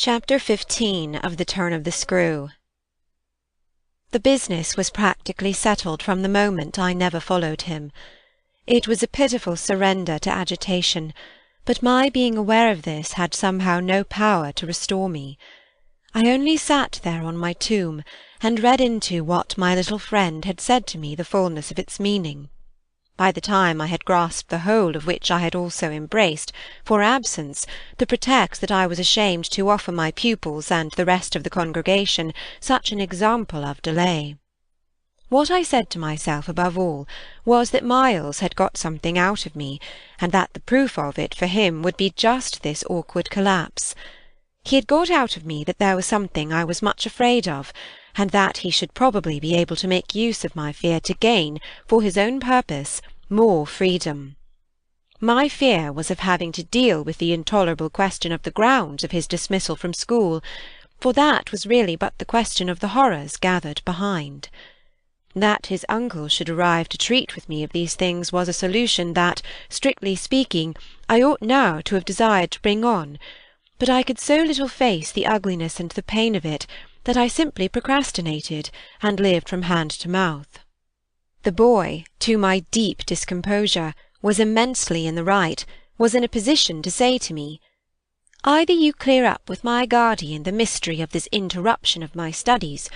Chapter 15 of The Turn of the Screw. The business was practically settled from the moment I never followed him. It was a pitiful surrender to agitation, but my being aware of this had somehow no power to restore me. I only sat there on my tomb, and read into what my little friend had said to me the fulness of its meaning. By the time I had grasped the whole of which I had also embraced, for absence, the pretext that I was ashamed to offer my pupils and the rest of the congregation such an example of delay. What I said to myself above all was that Miles had got something out of me, and that the proof of it for him would be just this awkward collapse. He had got out of me that there was something I was much afraid of, and that he should probably be able to make use of my fear to gain, for his own purpose, more freedom. My fear was of having to deal with the intolerable question of the grounds of his dismissal from school, for that was really but the question of the horrors gathered behind. That his uncle should arrive to treat with me of these things was a solution that, strictly speaking, I ought now to have desired to bring on, but I could so little face the ugliness and the pain of it that I simply procrastinated, and lived from hand to mouth. The boy, to my deep discomposure, was immensely in the right, was in a position to say to me, "Either you clear up with my guardian the mystery of this interruption of my studies,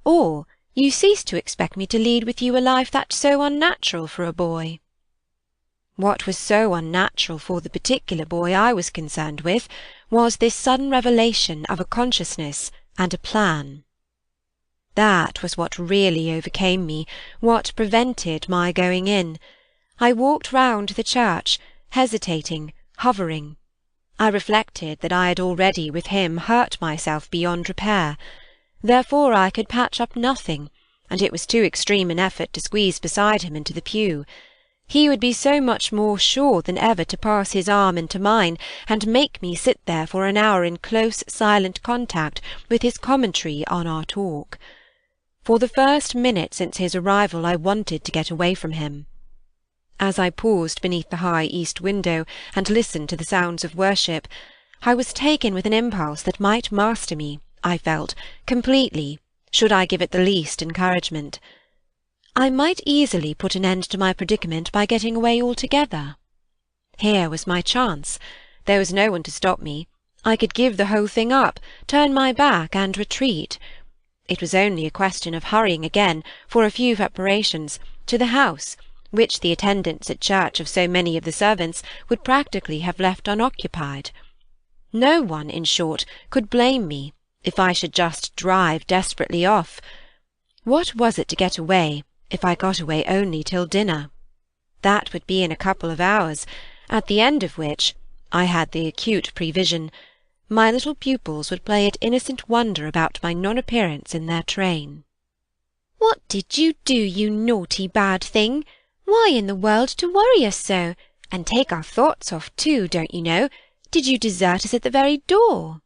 or you cease to expect me to lead with you a life that's so unnatural for a boy." What was so unnatural for the particular boy I was concerned with was this sudden revelation of a consciousness and a plan. That was what really overcame me, what prevented my going in. I walked round the church, hesitating, hovering. I reflected that I had already with him hurt myself beyond repair. Therefore I could patch up nothing, and it was too extreme an effort to squeeze beside him into the pew. He would be so much more sure than ever to pass his arm into mine, and make me sit there for an hour in close, silent contact with his commentary on our talk. For the first minute since his arrival I wanted to get away from him. As I paused beneath the high east window and listened to the sounds of worship, I was taken with an impulse that might master me, I felt, completely, should I give it the least encouragement. I might easily put an end to my predicament by getting away altogether. Here was my chance. There was no one to stop me. I could give the whole thing up, turn my back, and retreat. It was only a question of hurrying again, for a few preparations, to the house, which the attendance at church of so many of the servants would practically have left unoccupied. No one, in short, could blame me if I should just drive desperately off. What was it to get away, if I got away only till dinner? That would be in a couple of hours, at the end of which, I had the acute prevision, my little pupils would play at innocent wonder about my non-appearance in their train. "What did you do, you naughty bad thing? Why in the world to worry us so, and take our thoughts off too, don't you know? Did you desert us at the very door?"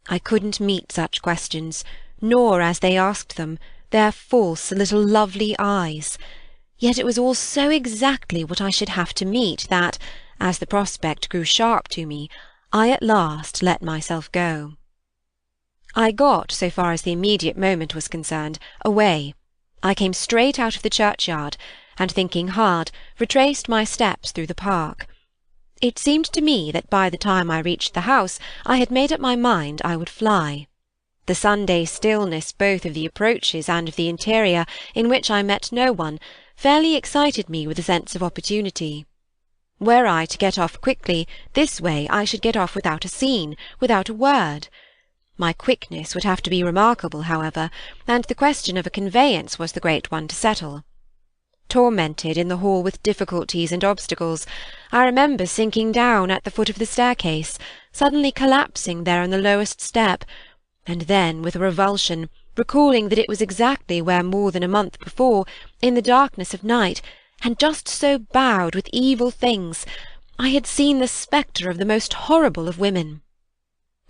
I couldn't meet such questions, nor, as they asked them, their false little lovely eyes. Yet it was all so exactly what I should have to meet that, as the prospect grew sharp to me, I at last let myself go. I got, so far as the immediate moment was concerned, away. I came straight out of the churchyard, and thinking hard, retraced my steps through the park. It seemed to me that by the time I reached the house I had made up my mind I would fly. The Sunday stillness both of the approaches and of the interior, in which I met no one, fairly excited me with a sense of opportunity. Were I to get off quickly, this way I should get off without a scene, without a word. My quickness would have to be remarkable, however, and the question of a conveyance was the great one to settle. Tormented in the hall with difficulties and obstacles, I remember sinking down at the foot of the staircase, suddenly collapsing there on the lowest step, and then, with a revulsion, recalling that it was exactly where more than a month before, in the darkness of night, and just so bowed with evil things, I had seen the spectre of the most horrible of women.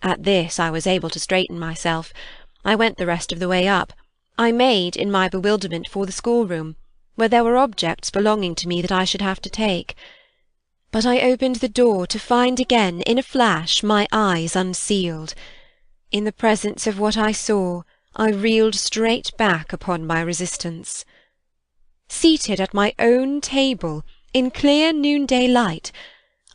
At this I was able to straighten myself. I went the rest of the way up. I made, in my bewilderment, for the schoolroom, where there were objects belonging to me that I should have to take. But I opened the door to find again, in a flash, my eyes unsealed. In the presence of what I saw, I reeled straight back upon my resistance. Seated at my own table, in clear noonday light,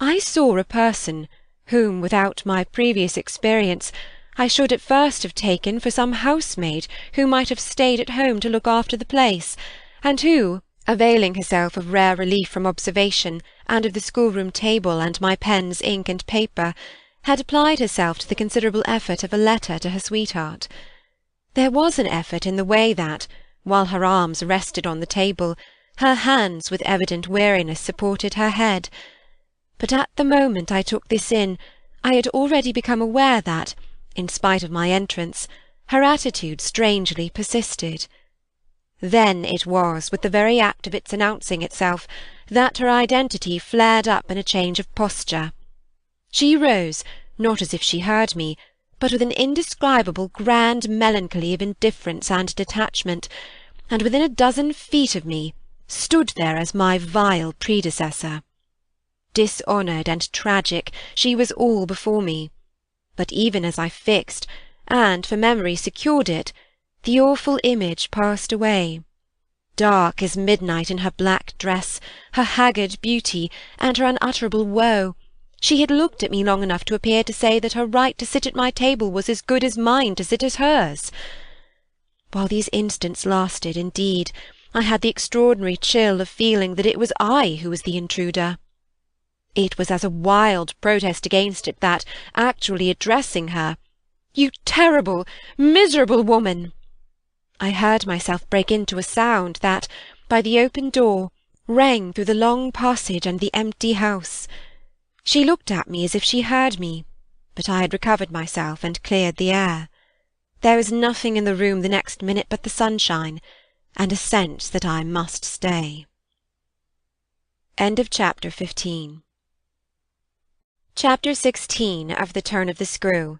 I saw a person whom, without my previous experience, I should at first have taken for some housemaid who might have stayed at home to look after the place, and who, availing herself of rare relief from observation, and of the schoolroom table and my pen's ink and paper, had applied herself to the considerable effort of a letter to her sweetheart. There was an effort in the way that, while her arms rested on the table, her hands with evident weariness supported her head. But at the moment I took this in, I had already become aware that, in spite of my entrance, her attitude strangely persisted. Then it was, with the very act of its announcing itself, that her identity flared up in a change of posture. She rose, not as if she heard me, but with an indescribable grand melancholy of indifference and detachment, and within a dozen feet of me stood there as my vile predecessor. Dishonoured and tragic, she was all before me. But even as I fixed, and for memory secured it, the awful image passed away. Dark as midnight in her black dress, her haggard beauty, and her unutterable woe, she had looked at me long enough to appear to say that her right to sit at my table was as good as mine to sit at hers. While these instants lasted, indeed, I had the extraordinary chill of feeling that it was I who was the intruder. It was as a wild protest against it that, actually addressing her, "You terrible, miserable woman!" I heard myself break into a sound that, by the open door, rang through the long passage and the empty house. She looked at me as if she heard me, but I had recovered myself and cleared the air. There was nothing in the room the next minute but the sunshine, and a sense that I must stay. End of chapter 15. Chapter 16 of The Turn of the Screw.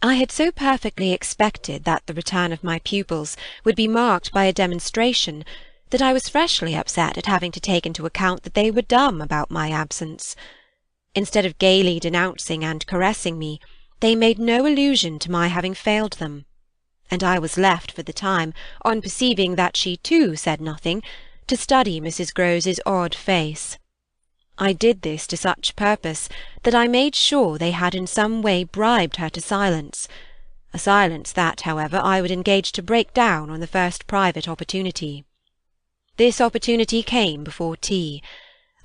I had so perfectly expected that the return of my pupils would be marked by a demonstration that I was freshly upset at having to take into account that they were dumb about my absence. Instead of gaily denouncing and caressing me, they made no allusion to my having failed them, and I was left for the time, on perceiving that she too said nothing, to study Mrs. Grose's odd face. I did this to such purpose that I made sure they had in some way bribed her to silence, a silence that, however, I would engage to break down on the first private opportunity. This opportunity came before tea.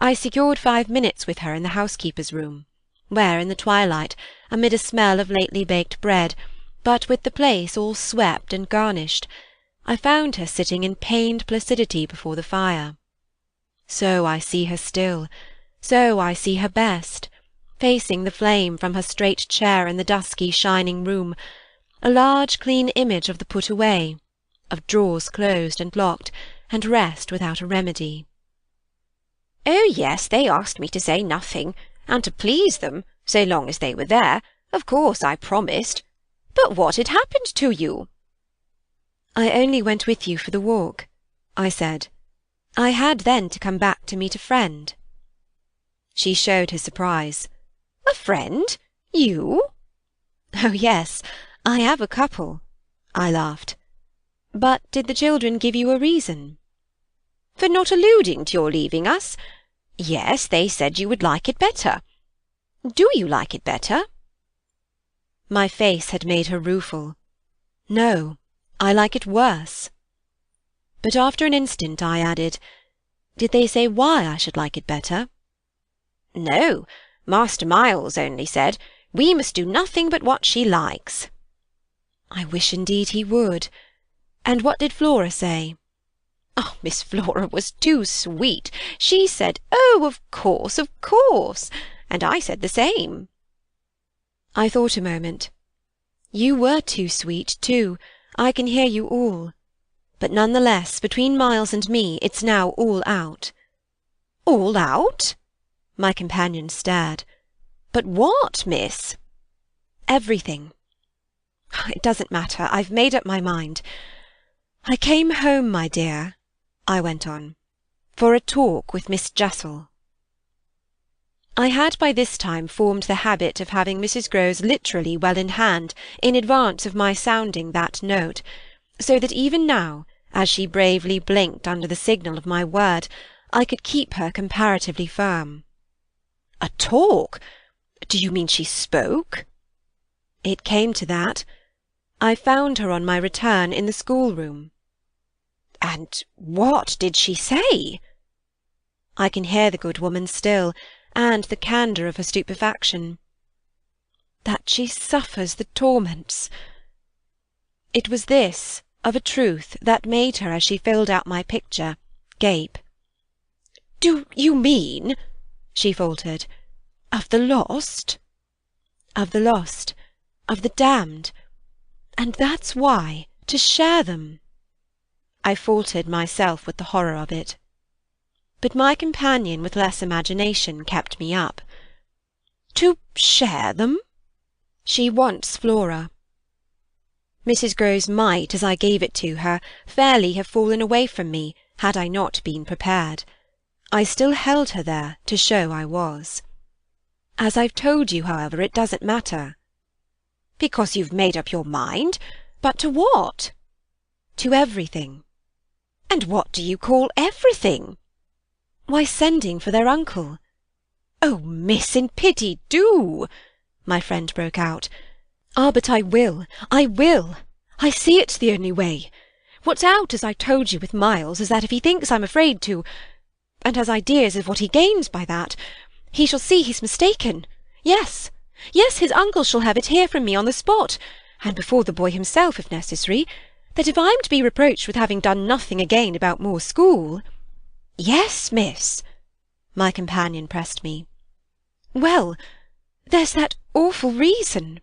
I secured 5 minutes with her in the housekeeper's room, where, in the twilight, amid a smell of lately baked bread, but with the place all swept and garnished, I found her sitting in pained placidity before the fire. So I see her still, so I see her best, facing the flame from her straight chair in the dusky shining room, a large clean image of the put away, of drawers closed and locked, and rest without a remedy. "Oh, yes, they asked me to say nothing, and to please them, so long as they were there, of course I promised. But what had happened to you?" "I only went with you for the walk," I said. "I had then to come back to meet a friend." She showed her surprise. "A friend? You?" "Oh, yes, I have a couple," I laughed. "But did the children give you a reason?" "For not alluding to your leaving us? Yes, they said you would like it better. Do you like it better?" My face had made her rueful. "No, I like it worse." But after an instant I added, "Did they say why I should like it better?" "No, Master Miles only said, 'We must do nothing but what she likes.'" "I wish indeed he would. And what did Flora say?" "Oh, Miss Flora was too sweet. She said, 'Oh, of course, of course,' and I said the same." I thought a moment. You were too sweet, too. I can hear you all. But none the less, between Miles and me, it's now all out." "All out?" My companion stared. "But what, miss?" "Everything. It doesn't matter. I've made up my mind. I came home, my dear," I went on, "for a talk with Miss Jessel." I had by this time formed the habit of having Mrs. Grose literally well in hand in advance of my sounding that note, so that even now, as she bravely blinked under the signal of my word, I could keep her comparatively firm. A talk? Do you mean she spoke? It came to that. I found her on my return in the schoolroom. And what did she say? I can hear the good woman still, and the candour of her stupefaction. That she suffers the torments. It was this, of a truth, that made her, as she filled out my picture, gape. Do you mean, she faltered, of the lost? Of the lost, of the damned. And that's why, to share them. I faltered myself with the horror of it. But my companion with less imagination kept me up. To share them? She wants Flora. Mrs. Grose might, as I gave it to her, fairly have fallen away from me, had I not been prepared. I still held her there, to show I was. As I've told you, however, it doesn't matter. Because you've made up your mind? But to what? To everything. And what do you call everything? Why, sending for their uncle. Oh, miss, in pity, do! My friend broke out. Ah, but I will, I will! I see it's the only way. What's out, as I told you, with Miles, is that if he thinks I'm afraid to, and has ideas of what he gains by that, he shall see he's mistaken. Yes, yes, his uncle shall have it here from me on the spot, and before the boy himself, if necessary, that if I'm to be reproached with having done nothing again about Moor School— Yes, miss, my companion pressed me. Well, there's that awful reason.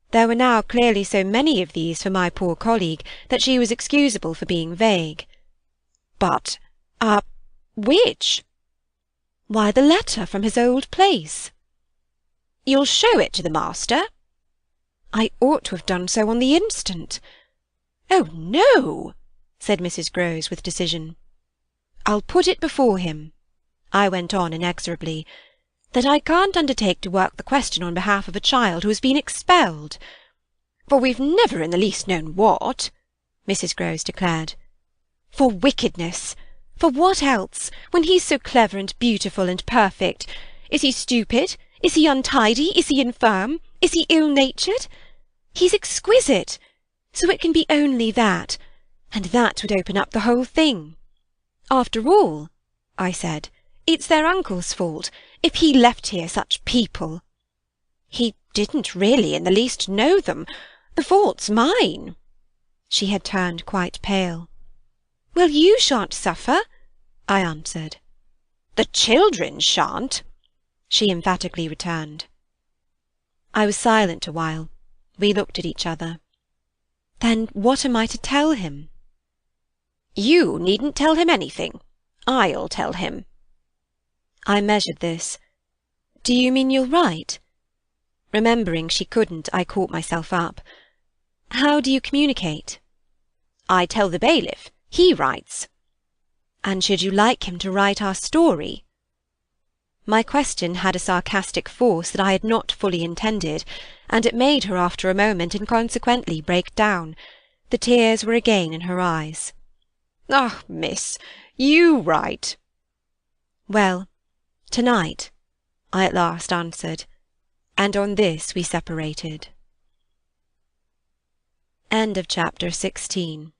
There were now clearly so many of these for my poor colleague that she was excusable for being vague. But, which? Why, the letter from his old place. You'll show it to the master? I ought to have done so on the instant. Oh, no, said Mrs. Grose with decision. I'll put it before him, I went on inexorably, that I can't undertake to work the question on behalf of a child who has been expelled. For we've never in the least known what, Mrs. Grose declared. For wickedness. For what else, when he's so clever and beautiful and perfect? Is he stupid? Is he untidy? Is he infirm? Is he ill-natured? He's exquisite. So it can be only that, and that would open up the whole thing. After all, I said, it's their uncle's fault, if he left here such people. He didn't really in the least know them. The fault's mine. She had turned quite pale. Well, you shan't suffer, I answered. The children shan't, she emphatically returned. I was silent a while. We looked at each other. Then what am I to tell him? You needn't tell him anything. I'll tell him. I measured this. Do you mean you'll write? Remembering she couldn't, I caught myself up. How do you communicate? I tell the bailiff. He writes. And should you like him to write our story? My question had a sarcastic force that I had not fully intended, and it made her after a moment inconsequently break down. The tears were again in her eyes. Ah, miss, you write. Well, to-night, I at last answered, and on this we separated. End of chapter 16.